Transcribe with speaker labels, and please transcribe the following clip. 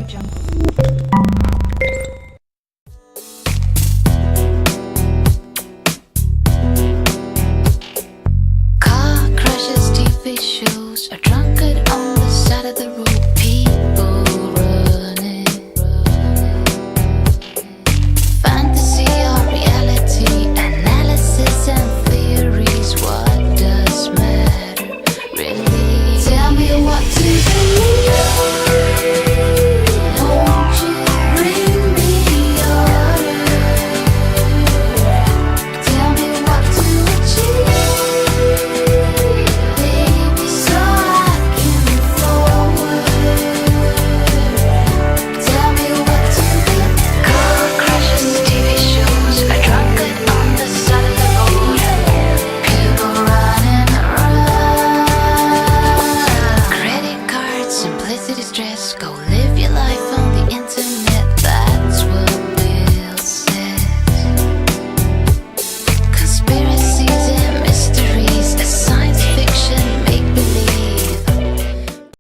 Speaker 1: Car crashes, TV shows, a drunkard on the side of the road. People running. Fantasy or reality, analysis and theories. What does matter, really? Tell me what to believe. Won't you bring me order? Tell me what to achieve, baby, so I can move forward. Tell me what to be. Car crashes, TV shows, a drunkard on the side of the road. People running around. Credit cards, simplicity, stress, go live